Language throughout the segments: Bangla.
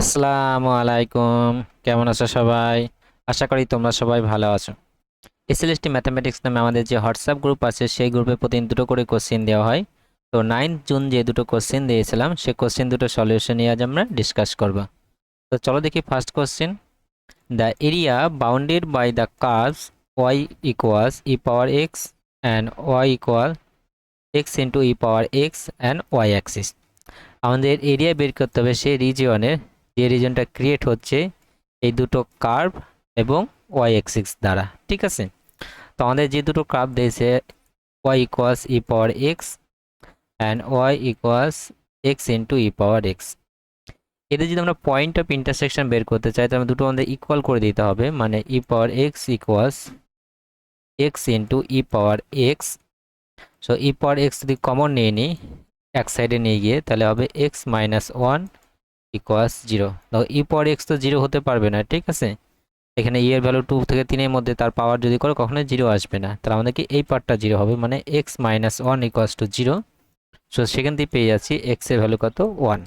আসসালামু আলাইকুম। কেমন আছো সবাই? আশা করি তোমরা সবাই ভালো আছো। এসএলএসটি ম্যাথামেটিক্স নামে আমাদের যে হোয়াটসঅ্যাপ গ্রুপ আছে সেই গ্রুপে প্রতিদিন দুটো করে কোশ্চেন দেওয়া হয়। তো 9 জুন যে দুটো কোশ্চেন দিয়েছিলাম সেই কোশ্চেন দুটো সলিউশন নিয়ে আজ আমরা ডিসকাস করব। তো চলো দেখি first question. The area bounded by the curves y equals e power x and y equal x into e power x and y axis. আমাদের এরিয়া বের করতে হবে সেই রিজিয়নের যে রিজিয়নটা ক্রিয়েট হচ্ছে এই দুটো কার্ভ এবং ওয়াই অ্যাক্সিস দ্বারা। ঠিক আছে, তো আমাদের যে দুটো কার্ভ দিয়েছে y equals e power x and y equals x into e power x, এদের যদি আমরা পয়েন্ট অফ ইন্টারসেকশন বের করতে চাই তাহলে দুটো আমাদের ইকুয়াল করে দিতে হবে, মানে ই power x equals x into e power x. So ই পাওয়ার এক্স যদি কমন নিয়ে নিই এক সাইডে নিয়ে গিয়ে, তাহলে হবে x minus one equals zero. তো ই পাওয়ার এক্স তো জিরো হতে পারবে না, ঠিক আছে, এখানে ই এর ভ্যালু 2 থেকে 3 মধ্যে তার পাওয়ার যদি করো কখনো জিরো আসবে না, তাহলে আমাদেরকে এই পার্টটা জিরো হবে, মানে x minus one equals to zero. So সেখান থেকে পেয়ে যাচ্ছি এক্স এর ভ্যালু কত, ওয়ান।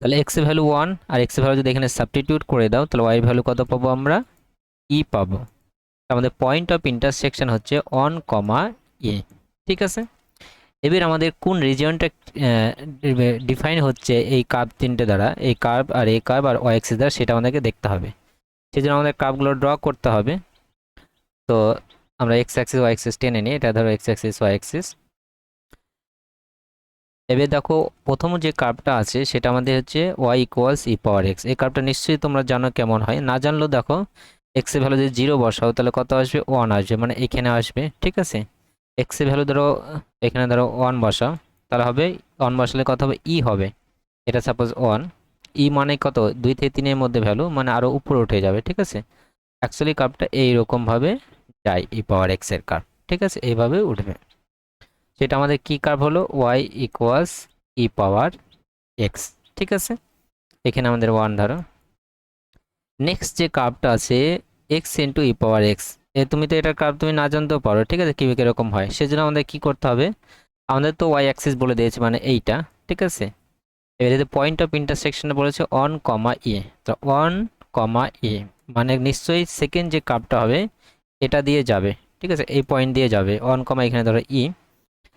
তাহলে এক্স এর ভ্যালু ওয়ান আর এক্স এর ভ্যালু যদি এখানে সাবস্টিটিউট করে দাও তাহলে ওয়াই এর ভ্যালু কত পাবো আমরা, ই পাবো। আমাদের পয়েন্ট অফ ইন্টারসেকশন হচ্ছে অন কমা এ। ঠিক আছে, এবার আমাদের কোন রিজিয়নটা ডিফাইন হচ্ছে এই কার্ভ তিনটে দ্বারা, এই কার্ভ আর এই কার্ভ আর ওয়াই অ্যাক্সিস দ্বারা, সেটা আমাদেরকে দেখতে হবে। সেই জন্য আমাদের কার্ভগুলো ড্র করতে হবে। তো আমরা এক্স অ্যাক্সিস ওয়াই অ্যাক্সিস টেনে নিই, এটা ধরো এক্স অ্যাক্সিস ওয়াই অ্যাক্সিস। এবার দেখো প্রথম যে কার্ভটা আছে সেটা আমাদের হচ্ছে y equals e power x. এই কার্ভটা নিশ্চয়ই তোমরা জানো কেমন হয়, না জানলেও দেখো এক্স এর ভ্যালু যদি জিরো বসাও তাহলে কত আসবে, ওয়ান আসবে, মানে এখানে আসবে। ঠিক আছে, এক্স এর ভ্যালু ধরো এখানে ধরো ওয়ান বসাও, তাহলে হবে ওয়ান বসালে কত হবে, ই হবে। এটা সাপোজ ওয়ান, ই মানে কত, 2 থেকে 3 মধ্যে ভ্যালু, মানে আরো উপরে উঠে যাবে। ঠিক আছে, অ্যাকচুয়ালি কার্ভটা এইরকম ভাবে যায়, ই পাওয়ার এক্স এর কার্ভ। ঠিক আছে, এইভাবে উঠবে। সেটা আমাদের কি কার্ভ হলো, Y equals e power x. ঠিক আছে, এখানে আমাদের ওয়ান ধরো। নেক্সট যে কার্ভটা আছে x into e power x, তুমি তো এটার কার্ভ তুমি না জানতেও পারো। ঠিক আছে, কিরকম হয়, সেজন্য আমাদের কি করতে হবে, আমাদের তো ওয়াই অ্যাক্সিস বলে দিয়েছে মানে এইটা। ঠিক আছে, এবার যদি পয়েন্ট অফ ইন্টারসেকশন বলেছে অন কমা এ, তো অন কমা এ মানে নিশ্চয়ই সেকেন্ড যে কার্ভটা হবে এটা দিয়ে যাবে। ঠিক আছে, এই পয়েন্ট দিয়ে যাবে, অন কমা এখানে ধরো ই,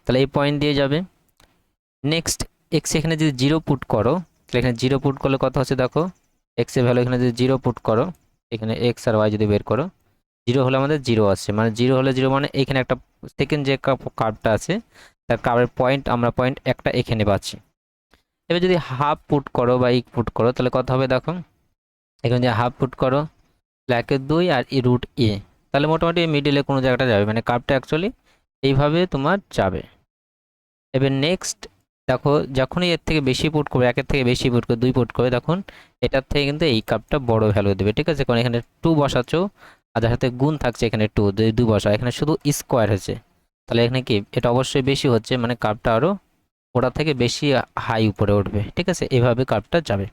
তাহলে এই পয়েন্ট দিয়ে যাবে। নেক্সট এক্স এখানে যদি জিরো পুট করো, তাহলে এখানে জিরো পুট করলে কত হচ্ছে দেখো, এক্স এর ভ্যালু এখানে যদি জিরো পুট করো, এখানে এক্স আর ওয়াই যদি বের করো, জিরো হলে আমাদের জিরো আসছে, মানে জিরো হলে জিরো, মানে এখানে একটা সেকেন্ড যে কার্ভটা আছে তার কার্ভের পয়েন্ট আমরা পয়েন্ট একটা এখানে পাচ্ছি। এবার যদি হাফ পুট করো বা ইক পুট করো তাহলে কত হবে দেখো, এখানে যদি হাফ পুট করো ব্ল্যাকের 2 আর ই রুট এ, তাহলে মোটামুটি মিডিলে কোনো জায়গাটা যাবে, মানে কার্ভটা অ্যাকচুয়ালি এইভাবে তোমার যাবে। এবার নেক্সট দেখো যখনই এর থেকে বেশি পুট করবে, একের থেকে বেশি পুট করবে, 2 পুট করবে, তখন এটার থেকে কিন্তু এই কার্ভটা বড় ভ্যালু দেবে। ঠিক আছে, কারণ এখানে 2 বসাচ্ছ আর যার সাথে গুণ থাকছে এখানে 2, 2 বসা, এখানে শুধু স্কোয়ার হয়েছে, তাহলে এখানে কি এটা অবশ্যই বেশি হচ্ছে, মানে কার্ভটা আরও ওটা থেকে বেশি হাই উপরে উঠবে। ঠিক আছে, এইভাবে কার্ভটা যাবে।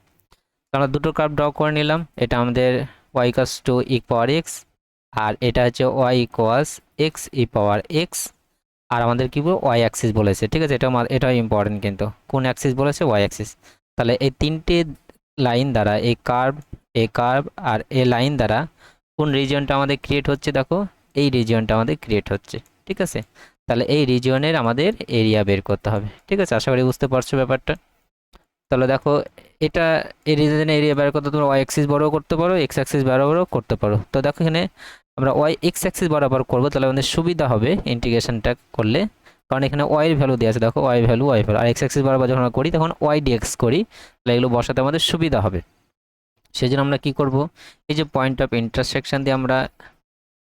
আমরা দুটো কার্ভ ড্র করে নিলাম, এটা আমাদের y equals to e power x, আর এটা হচ্ছে y equals x e power x, আর আমাদের কি বলবো ওয়াই অ্যাক্সিস বলেছে। ঠিক আছে, এটাও ইম্পর্টেন্ট, কিন্তু কোন অ্যাক্সিস বলেছে, ওয়াই অ্যাক্সিস। তাহলে এই তিনটে লাইন দ্বারা এই কার্ভ আর এই লাইন দ্বারা কোন রিজিয়নটা আমাদের ক্রিয়েট হচ্ছে, দেখো এই রিজিয়নটা আমাদের ক্রিয়েট হচ্ছে। ঠিক আছে, তাহলে এই রিজিয়নের আমাদের এরিয়া বের করতে হবে। ঠিক আছে, আশা করি বুঝতে পারছো ব্যাপারটা। তাহলে দেখো এটা এই রিজিয়নের এরিয়া বের করতে তোমরা ওয়াই অ্যাক্সিস বড় করতে পারো, এক্স অ্যাক্সিস বরাবরও করতে পারো। তো দেখো এখানে আমরা ওয়াই এক্স অ্যাক্সিস বরাবর করবো, তাহলে আমাদের সুবিধা হবে ইন্টিগ্রেশনটা করলে, কারণ এখানে ওয়াই এর ভ্যালু দিয়ে আছে, দেখো ওয়াই ভ্যালু, আর এক্স অ্যাক্সিস বরাবর যখন আমরা করি তখন ওয়াই ডিএক্স করি, তাহলে এগুলো বসাতে আমাদের সুবিধা হবে। সেই জন্য আমরা কি করব, এই যে পয়েন্ট অফ ইন্টারসেকশন দিয়ে আমরা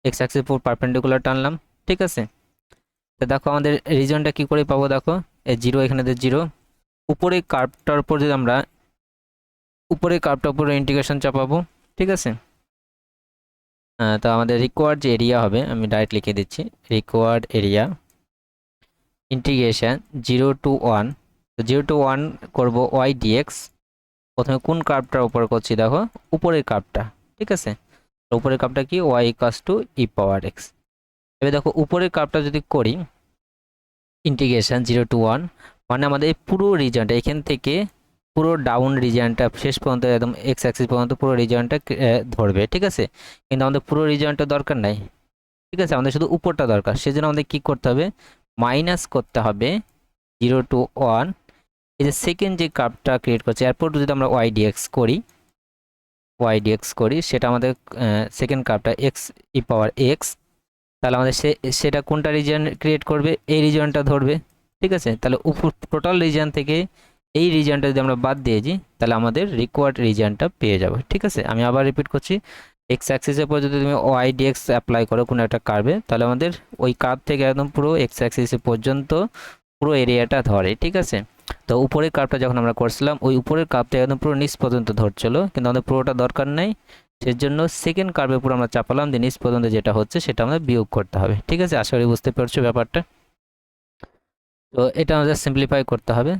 এক্স অ্যাক্সিস পুরো পারপেন্ডিকুলার টানলাম। ঠিক আছে, তো দেখো আমাদের রিজনটা কি করে পাবো, দেখো এই জিরো, এখানে জিরো, উপরে কার্ভটার উপর যদি আমরা উপরে ইন্টিগ্রেশন চাপাবো। ঠিক আছে, তো আমাদের রিকোয়ার্ড যে এরিয়া হবে, আমি ডাইরেক্ট লিখে দিচ্ছি, রিকোয়ার্ড এরিয়া ইন্টিগ্রেশন 0 to 1, তো 0 to 1 করবো ওয়াই ডিএক্স। প্রথমে কোন কার্ভটার উপর করছি, দেখো উপরের কার্ভটা। ঠিক আছে, উপরের কার্ভটা কি, y equals to e power x. এবার দেখো উপরের কার্ভটা যদি করি ইন্টিগ্রেশন 0 to 1, মানে আমাদের এই পুরো রিজনটা এখান থেকে পুরো ডাউন রিজিয়নটা শেষ পর্যন্ত একদম এক্স অ্যাক্সিস পর্যন্ত পুরো রিজিয়নটা ধরবে, ঠিক আছে। কিন্তু আমাদের পুরো রিজিয়নটা দরকার নাই, ঠিক আছে, আমাদের শুধু উপরটা দরকার। সেজন্য আমাদের কি করতে হবে, মাইনাস করতে হবে 0 to 1, এই যে সেকেন্ড যে কার্ভটা ক্রিয়েট করছে, এরপর যদি আমরা ওয়াই ডিএক্স করি সেটা আমাদের second কার্ভটা x e power x, তাহলে আমাদের সেটা কোনটা রিজিয়ন ক্রিয়েট করবে, এই রিজিয়নটা ধরবে, ঠিক আছে। তাহলে উপর টোটাল রিজিয়ন থেকে এই রিজিয়নটা যদি আমরা বাদ দিয়ে দিই তাহলে আমাদের রিকোয়ার্ড রিজিয়নটা পেয়ে যাবে, ঠিক আছে। আমি আবার রিপিট করছি, এক্স অ্যাক্সিসের পর যদি তুমি ওয়াই ডিএক্স অ্যাপ্লাই করো কোনো একটা কার্ভে, তাহলে আমাদের ওই কার্ভ থেকে একদম পুরো এক্স অ্যাক্সিস পর্যন্ত পুরো এরিয়াটা ধরে, ঠিক আছে। তো উপরের কার্ভটা যখন আমরা করছিলাম ওই উপরের কার্ভটা একদম পুরো নিচ পর্যন্ত ধরছিল, কিন্তু আমাদের পুরোটা দরকার নেই, সেজন্য সেকেন্ড কার্ভের উপর আমরা চাপালাম, দিয়ে নিচ পর্যন্ত যেটা হচ্ছে সেটা আমাদের বিয়োগ করতে হবে, ঠিক আছে। আশা করি বুঝতে পারছো ব্যাপারটা। তো এটা আমাদের সিম্পলিফাই করতে হবে,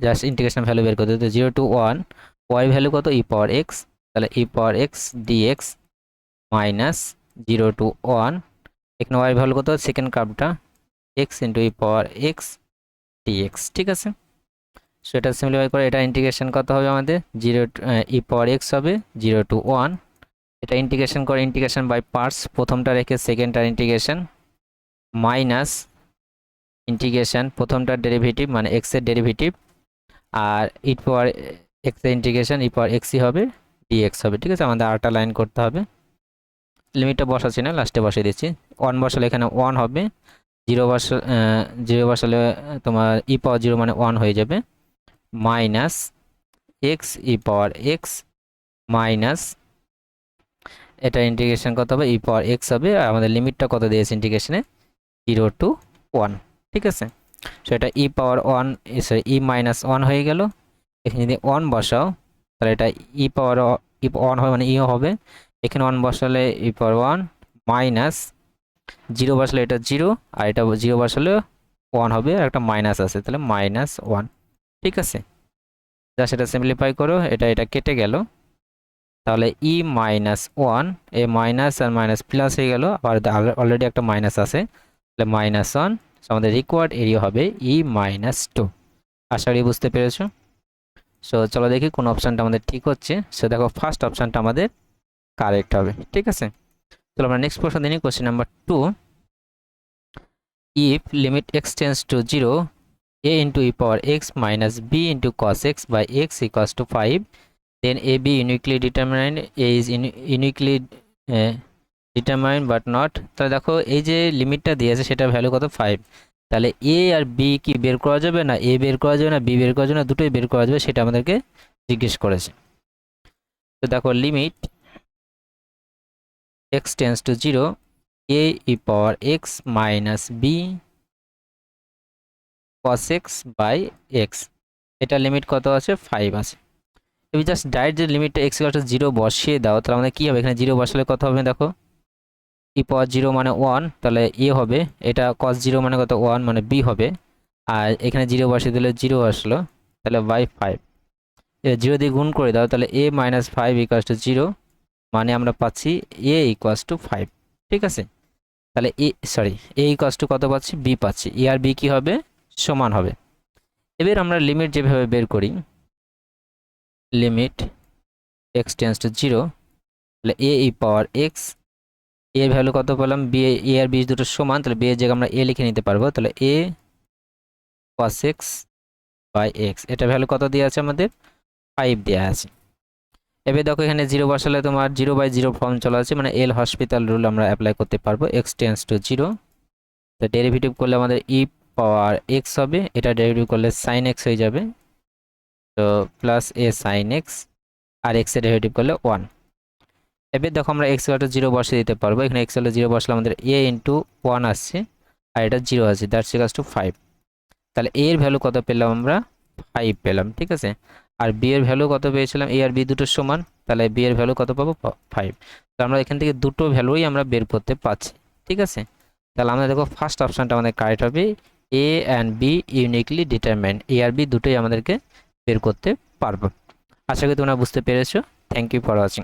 জাস্ট ইন্টিগ্রেশন ভ্যালু বের করতে হবে। 0 to 1 ওয়াই ভ্যালু কত, ই পাওয়ার এক্স, তাহলে ই power x dx minus 0 to 1, এখানে ওয়াই ভ্যালু কত second কার্ভটা x into e power x dx, ঠিক আছে। সো এটা সিম্পলিফাই করে এটা ইন্টিগ্রেশন কত হবে আমাদের 0 ই পাওয়ার এক্স হবে 0 to 1, এটা ইন্টিগ্রেশন করে ইন্টিগ্রেশন বাই পার্টস, প্রথমটা রেখে সেকেন্ডটার ইন্টিগ্রেশন মাইনাস ইন্টিগ্রেশন প্রথমটার ডেরিভেটিভ মানে এক্স এর ডেরিভেটিভ, আর ই পাওয়ার এক্স এর ইন্টিগ্রেশন ই পাওয়ার এক্সই হবে ডিএক্স হবে, ঠিক আছে। আমাদের আরেকটা লাইন করতে হবে, লিমিটটা বসাচ্ছি না, লাস্টে বসিয়ে দিচ্ছি। 1 বসালে এখানে 1 হবে, 0 বসালে তোমার ই পাওয়ার 0 মানে 1 হয়ে যাবে, minus x e power x minus এটা ইন্টিগ্রেশন কত হবে ই পাওয়ার এক্স হবে, আর আমাদের লিমিটটা কত দিয়েছে ইন্টিগ্রেশনে 0 to 1, ঠিক আছে। সো এটা ই পাওয়ার 1 সরি ই মাইনাস 1 হয়ে গেল, এখানে যদি 1 বসাও তাহলে এটা ই পাওয়ার 1 হবে মানে ইও হবে, এখানে 1 বসালে ই পাওয়ার 1 মাইনাস 0 বসালে এটা 0, আর এটা 0 বসালে 1 হবে, আর একটা মাইনাস আছে তাহলে মাইনাস 1, ঠিক আছে। যা সেটা সিম্পলিফাই করো, এটা কেটে গেল, তাহলে ই মাইনাস 1 এ মাইনাস আর মাইনাস প্লাস হয়ে গেল, আর অলরেডি একটা মাইনাস আছে, তাহলে মাইনাস 1, আমাদের রিকোয়ার্ড এরিয়া হবে ই মাইনাস 2। আশা করি বুঝতে পেরেছো। সো চলো দেখি কোন অপশানটা আমাদের ঠিক হচ্ছে। সো দেখো ফার্স্ট অপশানটা আমাদের কারেক্ট হবে, ঠিক আছে। চলো আমরা নেক্সট প্রশ্ন দিই, question number 2, if limit x tends to 0 a into e power x minus b into cos x by x equals to 5, then a b uniquely determined, a is uniquely determined but not, তাহলে দেখো এই যে লিমিটটা দিয়েছে সেটা ভ্যালু কত 5, তাহলে এ আর বি কি বের করা যাবে না, এ বের করা যাবে না বি বের করা যাবে না, দুটোই বের করা যাবে, সেটা আমাদেরকে জিজ্ঞেস করেছে। তো দেখো limit x tends to 0 a e power x minus b cos x by x, এটা লিমিট কত আছে 5 আছে। তুমি জাস্ট ডাইরেক্ট যে লিমিটটা x equal to 0 বসিয়ে দাও, তাহলে আমাদের কি হবে, এখানে 0 বসালে কত হবে দেখো ই পাওয়ার 0 মানে 1, তাহলে এ হবে, এটা cos 0 মানে কত 1 মানে b হবে, আর এখানে 0 বসিয়ে দিলে 0 আসলো, তাহলে বাই 5, 0 দিয়ে গুণ করে দাও, তাহলে a মাইনাস 5 ইকুয়ালস টু 0, মানে আমরা পাচ্ছি a ইকুয়ালস টু 5, ঠিক আছে। তাহলে a ইকুয়ালস টু কত পাচ্ছি, b পাচ্ছি, a আর b কি হবে সমান হবে। এবার আমরা লিমিট যেভাবে বের করি, লিমিট x টেন্ডস টু 0, তাহলে a E power x, a এর ভ্যালু কত পেলাম, b a আর b দুটো সমান, তাহলে b এর জায়গায় আমরা a লিখে নিতে পারবো, তাহলে a cos x by x, এটা ভ্যালু কত দেওয়া আছে আমাদের 5 দেওয়া আছে। এবার দেখো এখানে 0 বসালে তোমার 0/0 ফর্ম চলে আছে, মানে এল হসপিটাল রুল আমরা অ্যাপ্লাই করতে পারবো, x টেন্ডস টু 0, তো ডেরিভেটিভ করলে আমাদের ই পাওয়ার x হবে, এটা ডেরিভেটিভ করলে sin x হয়ে যাবে, তো প্লাস a sin x, আর x এর ডেরিভেটিভ করলে 1। এবার দেখো আমরা x equal to 0 বসিয়ে দিতে পারবো, এখানে x equal to 0 বসলে আমাদের a ইন্টু 1 আসছে, আর এটা 0 আছে, দ্যাটস ইকুয়ালস টু 5, তাহলে a এর ভ্যালু কত পেলাম আমরা 5 পেলাম, ঠিক আছে। আর b এর ভ্যালু কত পেয়েছিলাম, a আর b দুটো সমান, তাহলে b এর ভ্যালু কত পাবো 5, তো আমরা এখান থেকে দুটো ভ্যালুই আমরা বের করতে পারছি, ঠিক আছে। তাহলে আমরা দেখো ফার্স্ট অপশনটা আমাদের কারেক্ট হবে, a and b uniquely determined, a আর b দুটোই আমাদেরকে বের করতে পারবো। আশা করি তোমরা বুঝতে পেরেছো। Thank you for watching.